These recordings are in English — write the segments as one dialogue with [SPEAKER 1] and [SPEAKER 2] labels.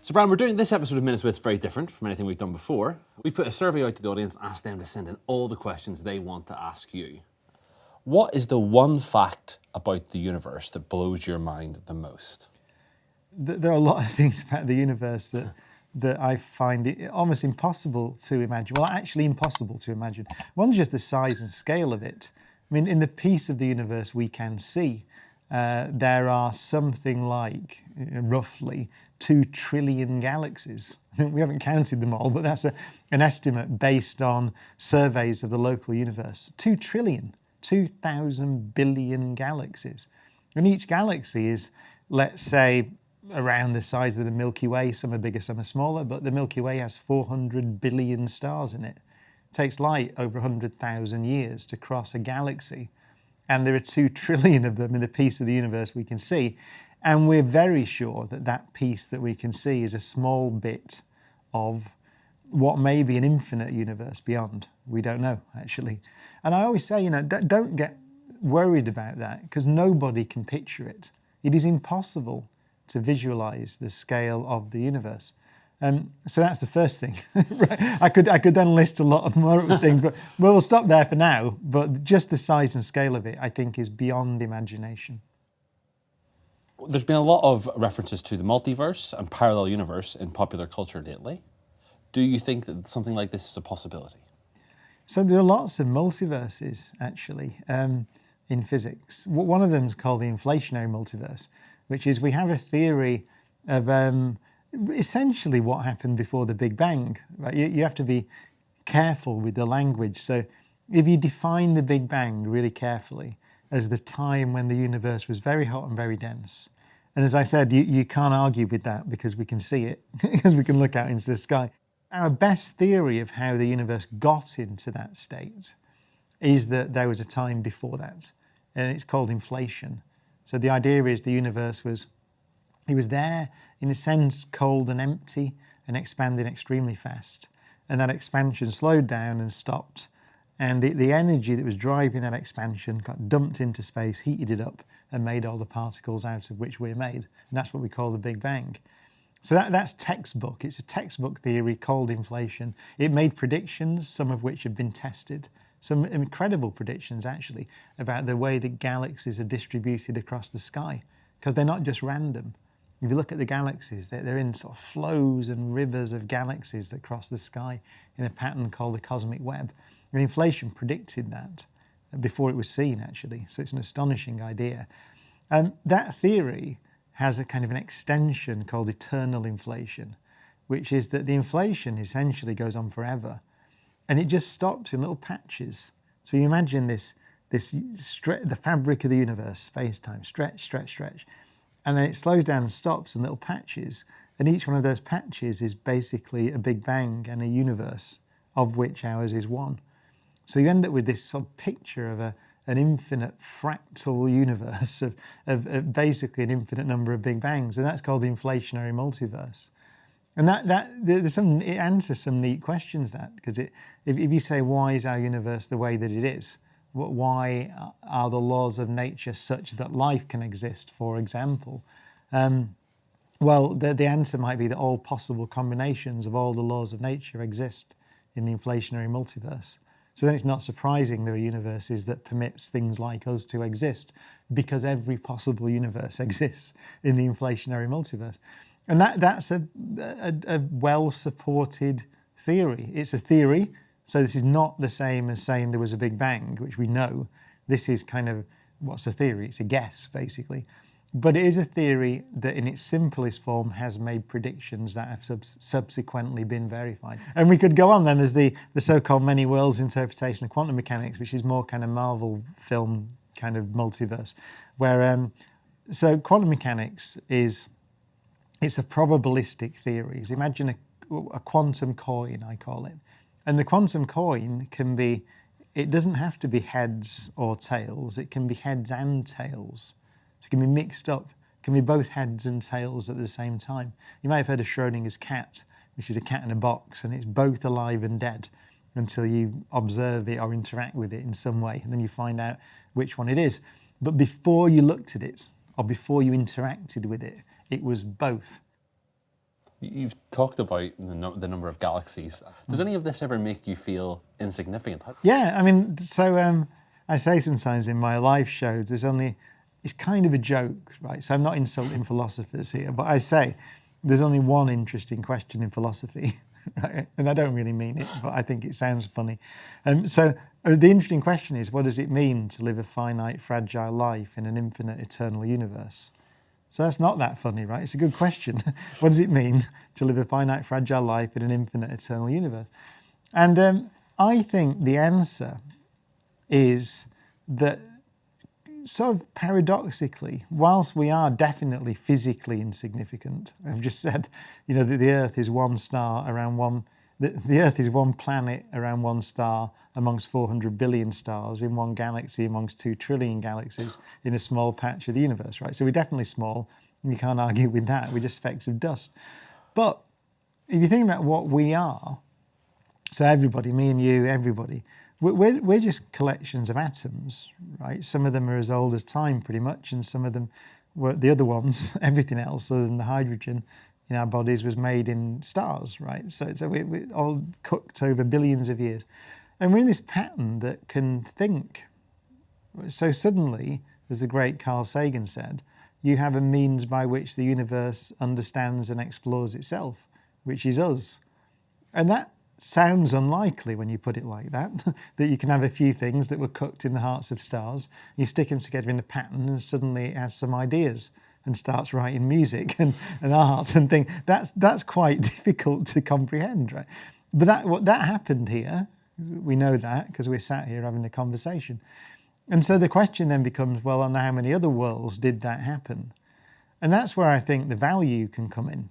[SPEAKER 1] So Brian, we're doing this episode of Minutes With very different from anything we've done before. We've put a survey out to the audience, asked them to send in all the questions they want to ask you. What is the one fact about the universe that blows your mind the most?
[SPEAKER 2] There are a lot of things about the universe that I find it almost impossible to imagine. Well, actually impossible to imagine. One's just the size and scale of it. I mean, in the piece of the universe we can see, there are something like, roughly, 2 trillion galaxies. We haven't counted them all, but that's an estimate based on surveys of the local universe. 2 trillion, 2,000 billion galaxies. And each galaxy is, let's say, around the size of the Milky Way. Some are bigger, some are smaller, but the Milky Way has 400 billion stars in it. It takes light over 100,000 years to cross a galaxy. And there are 2 trillion of them in the piece of the universe we can see. And we're very sure that that piece that we can see is a small bit of what may be an infinite universe beyond. We don't know, actually. And I always say, don't get worried about that, because nobody can picture it. It is impossible to visualize the scale of the universe. So that's the first thing. Right? I could then list a lot of more things, but we'll stop there for now. But just the size and scale of it, I think, is beyond imagination.
[SPEAKER 1] There's been a lot of references to the multiverse and parallel universe in popular culture lately. Do you think that something like this is a possibility?
[SPEAKER 2] So there are lots of multiverses, actually, in physics. One of them is called the inflationary multiverse, which is we have a theory of essentially what happened before the Big Bang. Right? You have to be careful with the language. So if you define the Big Bang really carefully as the time when the universe was very hot and very dense, and as I said, you can't argue with that because we can see it, because we can look out into the sky. Our best theory of how the universe got into that state is that there was a time before that, and it's called inflation. So the idea is the universe was there, in a sense, cold and empty and expanding extremely fast. And that expansion slowed down and stopped. And the energy that was driving that expansion got dumped into space, heated it up, and made all the particles out of which we're made. And that's what we call the Big Bang. So that's textbook. It's a textbook theory called inflation. It made predictions, some of which have been tested. Some incredible predictions, actually, about the way that galaxies are distributed across the sky, because they're not just random. If you look at the galaxies, they're in sort of flows and rivers of galaxies that cross the sky in a pattern called the cosmic web. And inflation predicted that before it was seen, actually. So it's an astonishing idea. That theory has a kind of an extension called eternal inflation, which is that the inflation essentially goes on forever. And it just stops in little patches. So you imagine the fabric of the universe, space-time, stretch. And then it slows down and stops in little patches. And each one of those patches is basically a Big Bang and a universe, of which ours is one. So you end up with this sort of picture of an infinite fractal universe of basically an infinite number of Big Bangs. And that's called the inflationary multiverse. And it answers some neat questions, because if you say, why is our universe the way that it is? Why are the laws of nature such that life can exist, for example? Well, the answer might be that all possible combinations of all the laws of nature exist in the inflationary multiverse. So then it's not surprising there are universes that permits things like us to exist, because every possible universe exists in the inflationary multiverse. And that's a well-supported theory. It's a theory, so this is not the same as saying there was a Big Bang, which we know. This is kind of, what's a theory? It's a guess, basically. But it is a theory that in its simplest form has made predictions that have subsequently been verified. And we could go on then. There's the so-called many worlds interpretation of quantum mechanics, which is more kind of Marvel film kind of multiverse, where, so quantum mechanics it's a probabilistic theory. So imagine a quantum coin, I call it. And the quantum coin it doesn't have to be heads or tails, it can be heads and tails. So it can be mixed up, it can be both heads and tails at the same time. You may have heard of Schrodinger's cat, which is a cat in a box, and it's both alive and dead until you observe it or interact with it in some way, and then you find out which one it is. But before you looked at it, or before you interacted with it, it was both.
[SPEAKER 1] You've talked about the number of galaxies. Does any of this ever make you feel insignificant?
[SPEAKER 2] Yeah, I mean, so I say sometimes in my live shows, it's kind of a joke, right? So I'm not insulting philosophers here, but I say there's only one interesting question in philosophy, right? And I don't really mean it, but I think it sounds funny. So the interesting question is, what does it mean to live a finite, fragile life in an infinite, eternal universe? So that's not that funny, right? It's a good question. What does it mean to live a finite, fragile life in an infinite, eternal universe? And I think the answer is that, sort of paradoxically, whilst we are definitely physically insignificant, I've just said, that the Earth is one star around one, the Earth is one planet around one star amongst 400 billion stars in one galaxy amongst 2 trillion galaxies in a small patch of the universe, right? So we're definitely small, and you can't argue with that. We're just specks of dust. But if you think about what we are, so everybody, me and you, everybody, we're just collections of atoms, right? Some of them are as old as time, pretty much, and some of them were the other ones. Everything else, other than the hydrogen in our bodies, was made in stars, right? So we're all cooked over billions of years, and we're in this pattern that can think. So suddenly, as the great Carl Sagan said, you have a means by which the universe understands and explores itself, which is us, and that sounds unlikely when you put it like that, that you can have a few things that were cooked in the hearts of stars, you stick them together in a pattern, and suddenly it has some ideas and starts writing music and art and things. That's quite difficult to comprehend, right? But that happened here. We know that because we're sat here having a conversation. And so the question then becomes, well, on how many other worlds did that happen? And that's where I think the value can come in,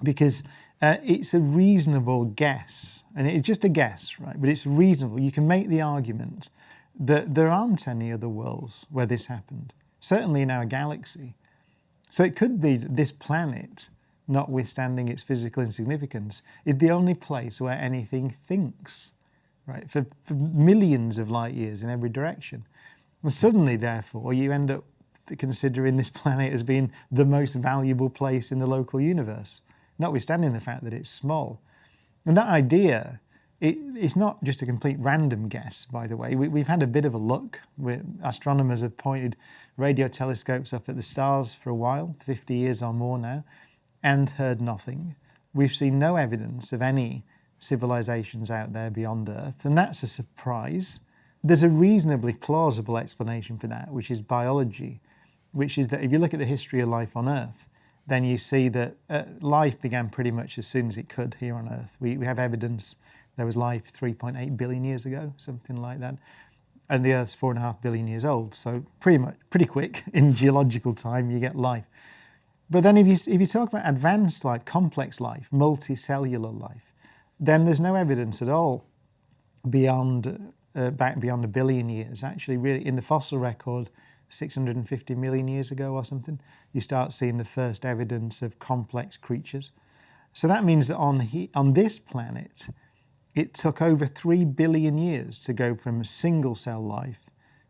[SPEAKER 2] because it's a reasonable guess, and it's just a guess, right? But it's reasonable. You can make the argument that there aren't any other worlds where this happened, certainly in our galaxy. So it could be that this planet, notwithstanding its physical insignificance, is the only place where anything thinks, right? For millions of light years in every direction. And suddenly, therefore, you end up considering this planet as being the most valuable place in the local universe, notwithstanding the fact that it's small. And that idea, it's not just a complete random guess, by the way. We've had a bit of a look. Astronomers have pointed radio telescopes up at the stars for a while, 50 years or more now, and heard nothing. We've seen no evidence of any civilizations out there beyond Earth, and that's a surprise. There's a reasonably plausible explanation for that, which is biology, which is that if you look at the history of life on Earth, then you see that life began pretty much as soon as it could here on Earth. We have evidence there was life 3.8 billion years ago, something like that. And the Earth's 4.5 billion years old. So pretty quick in geological time, you get life. But then if you talk about advanced life, complex life, multicellular life, then there's no evidence at all back beyond a billion years. Actually, really, in the fossil record, 650 million years ago or something, you start seeing the first evidence of complex creatures. So that means that on this planet, it took over 3 billion years to go from single cell life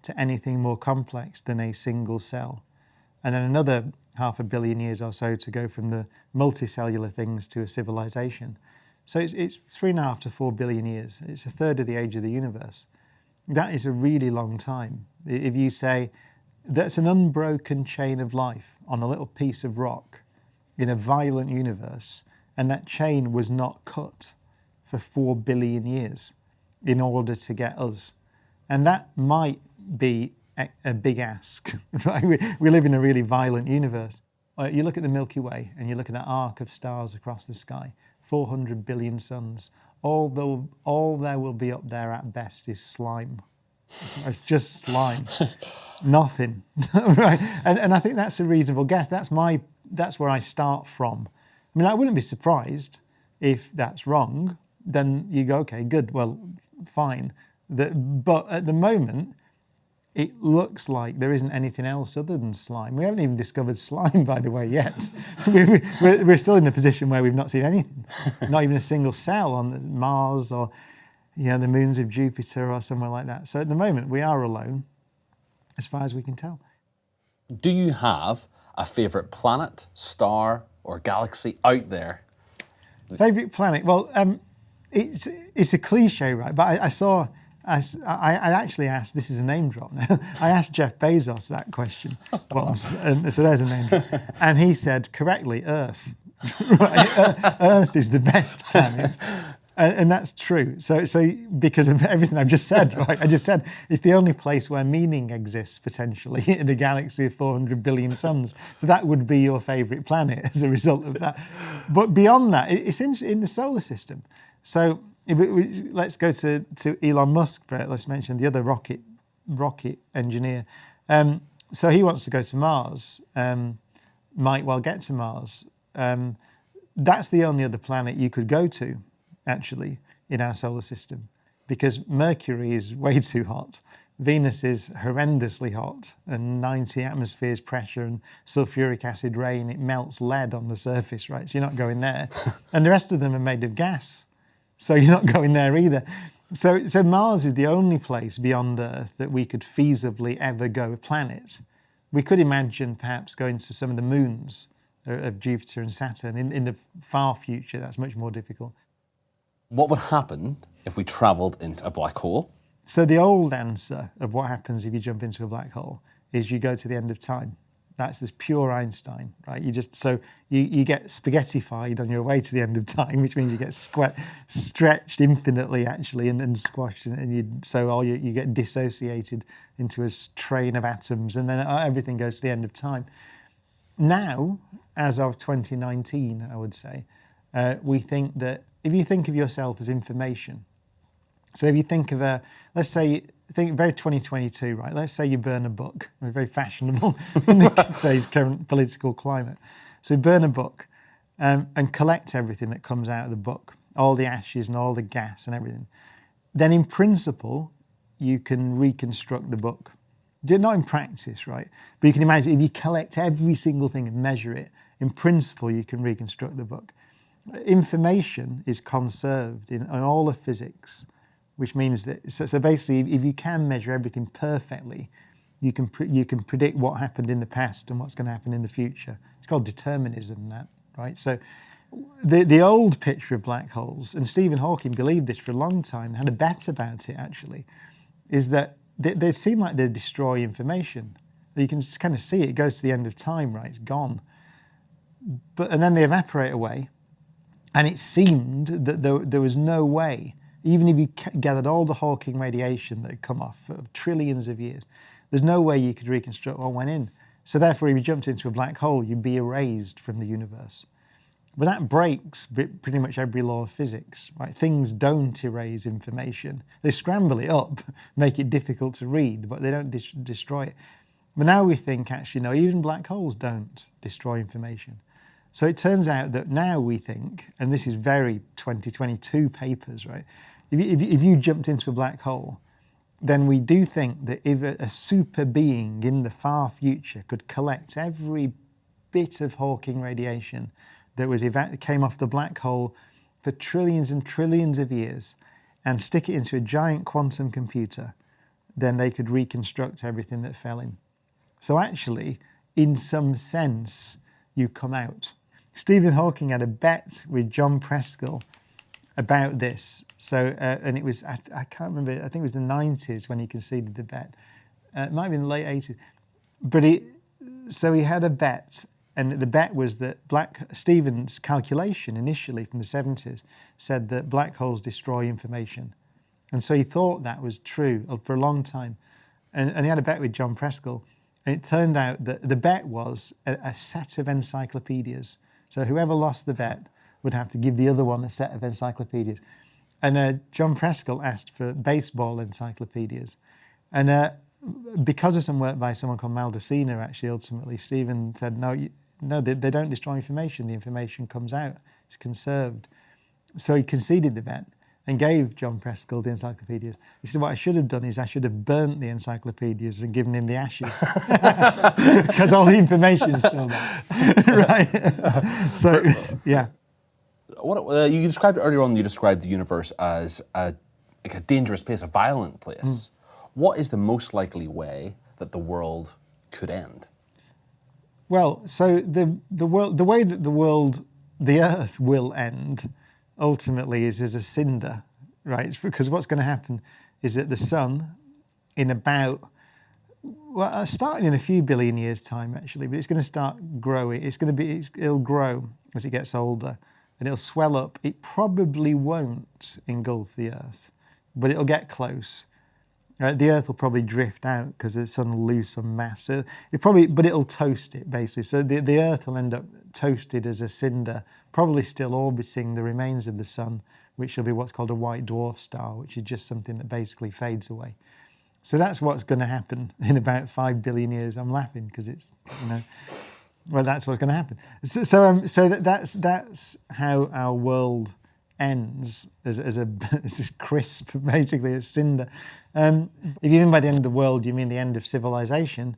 [SPEAKER 2] to anything more complex than a single cell. And then another 500 million years or so to go from the multicellular things to a civilization. So it's 3.5 to 4 billion years. It's a third of the age of the universe. That is a really long time. If you say, that's an unbroken chain of life on a little piece of rock in a violent universe, and that chain was not cut for 4 billion years in order to get us. And that might be a big ask, right? We live in a really violent universe. You look at the Milky Way and you look at that arc of stars across the sky, 400 billion suns. All there will be up there at best is slime. It's just slime. Nothing, right? And I think that's a reasonable guess. That's where I start from. I mean, I wouldn't be surprised if that's wrong. Then you go, okay, good, well, fine. But at the moment, it looks like there isn't anything else other than slime. We haven't even discovered slime, by the way, yet. We're still in the position where we've not seen anything, not even a single cell on Mars or the moons of Jupiter or somewhere like that. So at the moment, we are alone, as far as we can tell.
[SPEAKER 1] Do you have a favourite planet, star, or galaxy out there
[SPEAKER 2] Favourite planet? Well, it's a cliche, right? But I actually asked, this is a name drop now, I asked Jeff Bezos that question once, and so there's a name drop. And he said correctly, Earth. Right? Earth is the best planet. And that's true. So because of everything I've just said, right? I just said it's the only place where meaning exists potentially in a galaxy of 400 billion suns. So that would be your favourite planet as a result of that. But beyond that, it's in the solar system. So let's go to Elon Musk. Let's mention the other rocket engineer. So he wants to go to Mars. Might well get to Mars. That's the only other planet you could go to, actually, in our solar system, because Mercury is way too hot. Venus is horrendously hot, and 90 atmospheres pressure and sulfuric acid rain, it melts lead on the surface, right? So you're not going there. And the rest of them are made of gas, so you're not going there either. So Mars is the only place beyond Earth that we could feasibly ever go planet. We could imagine perhaps going to some of the moons of Jupiter and Saturn. In the far future, that's much more difficult.
[SPEAKER 1] What would happen if we travelled into a black hole?
[SPEAKER 2] So the old answer of what happens if you jump into a black hole is you go to the end of time. That's this pure Einstein, right? You get spaghettified on your way to the end of time, which means you get stretched infinitely, actually, and squashed, and you get dissociated into a train of atoms, and then everything goes to the end of time. Now, as of 2019, I would say, we think that if you think of yourself as information, so if you think of let's say, think very 2022, right? Let's say you burn a book. We're very fashionable in today's current political climate. So you burn a book and collect everything that comes out of the book, all the ashes and all the gas and everything. Then in principle, you can reconstruct the book. Not in practice, right? But you can imagine if you collect every single thing and measure it, in principle, you can reconstruct the book. Information is conserved in all of physics, which means that, so basically, if you can measure everything perfectly, you can predict what happened in the past and what's going to happen in the future. It's called determinism, that, right? So the old picture of black holes, and Stephen Hawking believed this for a long time, had a bet about it actually, is that they seem like they destroy information. You can just kind of see it goes to the end of time, right? It's gone. And then they evaporate away. And it seemed that there was no way, even if you gathered all the Hawking radiation that had come off for trillions of years, there's no way you could reconstruct what went in. So therefore, if you jumped into a black hole, you'd be erased from the universe. But that breaks pretty much every law of physics, right? Things don't erase information. They scramble it up, make it difficult to read, but they don't destroy it. But now we think, actually, no, even black holes don't destroy information. So it turns out that now we think, and this is very 2022 papers, right? If you jumped into a black hole, then we do think that if a super being in the far future could collect every bit of Hawking radiation that came off the black hole for trillions and trillions of years and stick it into a giant quantum computer, then they could reconstruct everything that fell in. So actually, in some sense, you come out. Stephen Hawking had a bet with John Preskill about this. So, and it was, I can't remember, I think it was the 90s when he conceded the bet. It might have been the late 80s. But so he had a bet, and the bet was that Stephen's calculation initially from the 70s said that black holes destroy information. And so he thought that was true for a long time. And he had a bet with John Preskill. And it turned out that the bet was a set of encyclopedias. So whoever lost the bet would have to give the other one a set of encyclopedias. And John Preskill asked for baseball encyclopedias. And because of some work by someone called Maldacena, actually, ultimately, Stephen said, no, they don't destroy information. The information comes out. It's conserved. So he conceded the bet and gave John Preskill the encyclopedias. He said, what I should have done is I should have burnt the encyclopedias and given him the ashes. Because all the information is still there. Right? So, yeah.
[SPEAKER 1] You described earlier on, you described the universe as a dangerous place, a violent place. What is the most likely way that the world could end?
[SPEAKER 2] Well, so the way that the Earth will end ultimately is as a cinder, right? Because what's going to happen is that the sun, in about, well, starting in a few billion years' time actually, but it's going to start growing. It'll grow as it gets older, and it'll swell up. It probably won't engulf the Earth, but it'll get close. The Earth will probably drift out because the sun will lose some mass. So but it'll toast it basically. So the Earth will end up toasted as a cinder, probably still orbiting the remains of the sun, which will be what's called a white dwarf star, which is just something that basically fades away. So that's what's going to happen in about 5 billion years. I'm laughing because it's, well, that's what's going to happen. That's how our world ends as a crisp, basically a cinder. If you mean by the end of the world, you mean the end of civilization,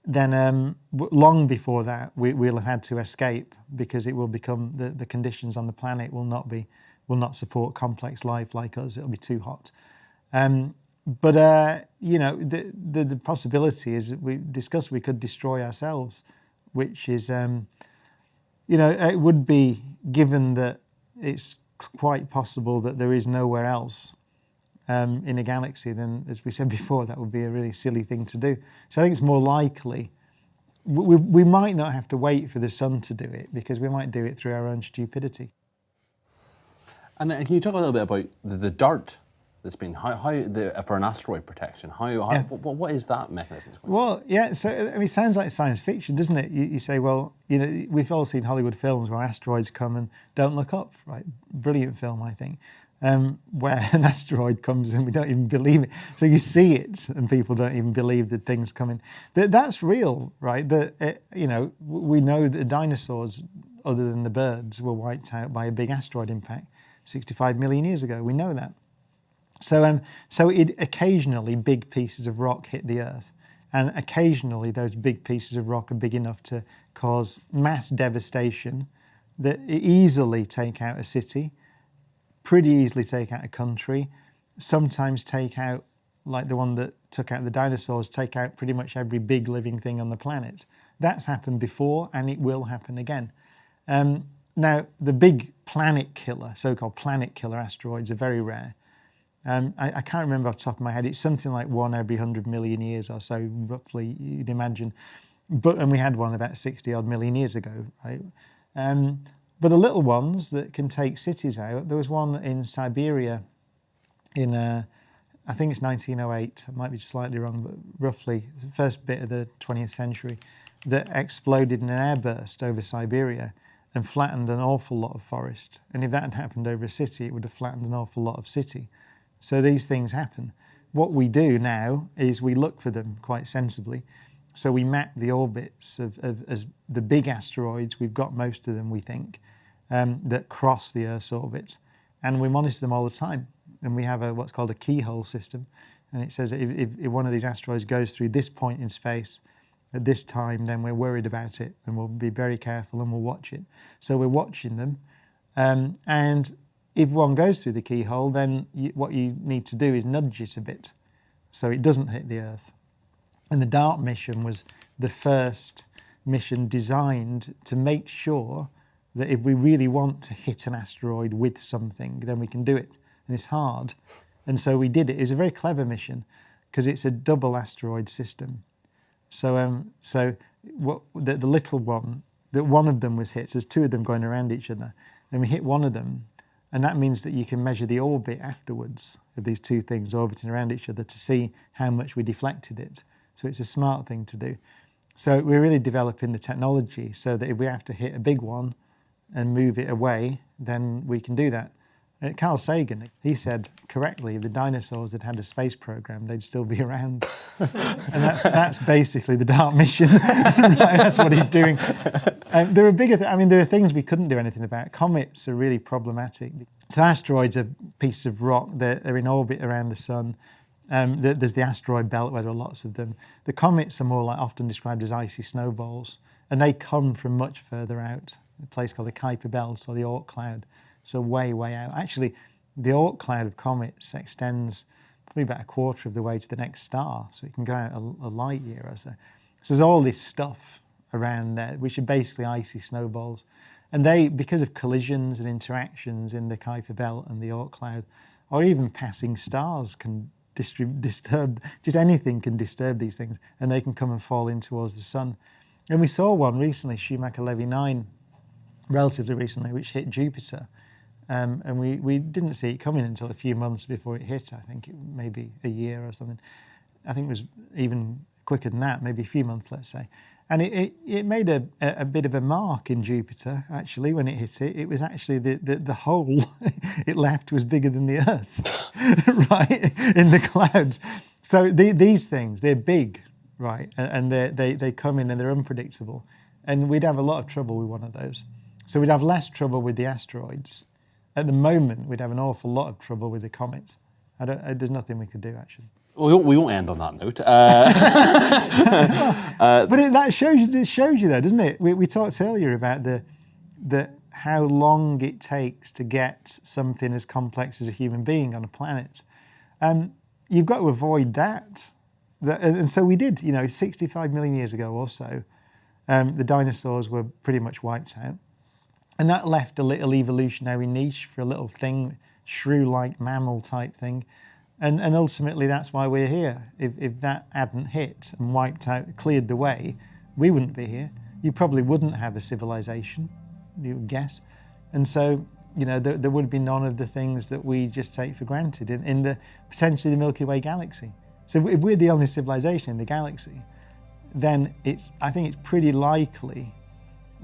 [SPEAKER 2] then long before that we'll have had to escape, because it will become the conditions on the planet will not support complex life like us. It'll be too hot. But the possibility is we discussed we could destroy ourselves, which is it would be, given that it's quite possible that there is nowhere else in a galaxy, then, as we said before, that would be a really silly thing to do. So I think it's more likely we might not have to wait for the sun to do it, because we might do it through our own stupidity.
[SPEAKER 1] And then, can you talk a little bit about the dirt that's been for an asteroid protection? What is that mechanism?
[SPEAKER 2] Well, yeah. So it sounds like science fiction, doesn't it? You say, well, we've all seen Hollywood films where asteroids come and don't look up, right? Brilliant film, I think, where an asteroid comes and we don't even believe it. So you see it and people don't even believe that things coming. That's real, right? We know that the dinosaurs, other than the birds, were wiped out by a big asteroid impact 65 million years ago. We know that. So occasionally big pieces of rock hit the Earth, and occasionally those big pieces of rock are big enough to cause mass devastation that easily take out a city, pretty easily take out a country, sometimes take out, like the one that took out the dinosaurs, take out pretty much every big living thing on the planet. That's happened before, and it will happen again. Now, the big planet killer, so-called planet killer asteroids, are very rare. I can't remember off the top of my head. It's something like 1 every 100 million years or so, roughly, you'd imagine. And we had one about 60 odd million years ago, right? But the little ones that can take cities out, there was one in Siberia in, I think it's 1908, I might be slightly wrong, but roughly the first bit of the 20th century, that exploded in an airburst over Siberia and flattened an awful lot of forest. And if that had happened over a city, it would have flattened an awful lot of city. So these things happen. What we do now is we look for them quite sensibly. So we map the orbits of as the big asteroids. We've got most of them, we think, that cross the Earth's orbit, and we monitor them all the time. And we have what's called a keyhole system, and it says that if one of these asteroids goes through this point in space at this time, then we're worried about it, and we'll be very careful and we'll watch it. So we're watching them, and if one goes through the keyhole, then what you need to do is nudge it a bit so it doesn't hit the Earth. And the DART mission was the first mission designed to make sure that if we really want to hit an asteroid with something, then we can do it. And it's hard. And so we did it. It was a very clever mission because it's a double asteroid system. So the little one, that one of them was hit, so there's two of them going around each other, and we hit one of them, and that means that you can measure the orbit afterwards of these two things orbiting around each other to see how much we deflected it. So it's a smart thing to do. So we're really developing the technology so that if we have to hit a big one and move it away, then we can do that. And Carl Sagan, he said correctly, if the dinosaurs had had a space program, they'd still be around. And that's basically the DART mission. That's what he's doing. There are there are things we couldn't do anything about. Comets are really problematic. So asteroids are pieces of rock. They're in orbit around the sun. There's the asteroid belt where there are lots of them. The comets are more like often described as icy snowballs, and they come from much further out, a place called the Kuiper Belt or the Oort cloud, so way, way out. Actually, the Oort cloud of comets extends probably about a quarter of the way to the next star, so it can go out a light year or so. So there's all this stuff around there, which are basically icy snowballs. And they, because of collisions and interactions in the Kuiper Belt and the Oort cloud, or even passing stars can disturb, just anything can disturb these things, and they can come and fall in towards the sun. And we saw one recently, Schumacher-Levy 9, relatively recently, which hit Jupiter. And we didn't see it coming until a few months before it hit. I think maybe a year or something. I think it was even quicker than that, maybe a few months, let's say. And it made a bit of a mark in Jupiter, actually, when it hit it. It was actually the hole it left was bigger than the Earth, right, in the clouds. So these things, they're big, right, and they come in and they're unpredictable. And we'd have a lot of trouble with one of those. So we'd have less trouble with the asteroids. At the moment, we'd have an awful lot of trouble with the comets. There's nothing we could do, actually.
[SPEAKER 1] We won't end on that note.
[SPEAKER 2] But that shows you, though, doesn't it? We talked earlier about how long it takes to get something as complex as a human being on a planet. You've got to avoid that. And so we did. 65 million years ago or so, the dinosaurs were pretty much wiped out. And that left a little evolutionary niche for a little thing, shrew-like mammal type thing. And ultimately that's why we're here. If that hadn't hit and wiped out, cleared the way, we wouldn't be here. You probably wouldn't have a civilization, you would guess. And so, there would be none of the things that we just take for granted in the potentially the Milky Way galaxy. So if we're the only civilization in the galaxy, then I think it's pretty likely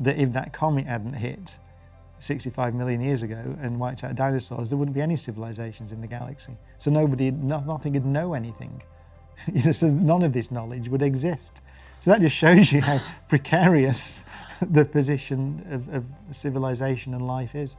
[SPEAKER 2] that if that comet hadn't hit 65 million years ago and wiped out dinosaurs, there wouldn't be any civilizations in the galaxy. So nothing would know anything. So none of this knowledge would exist. So that just shows you how precarious the position of civilization and life is.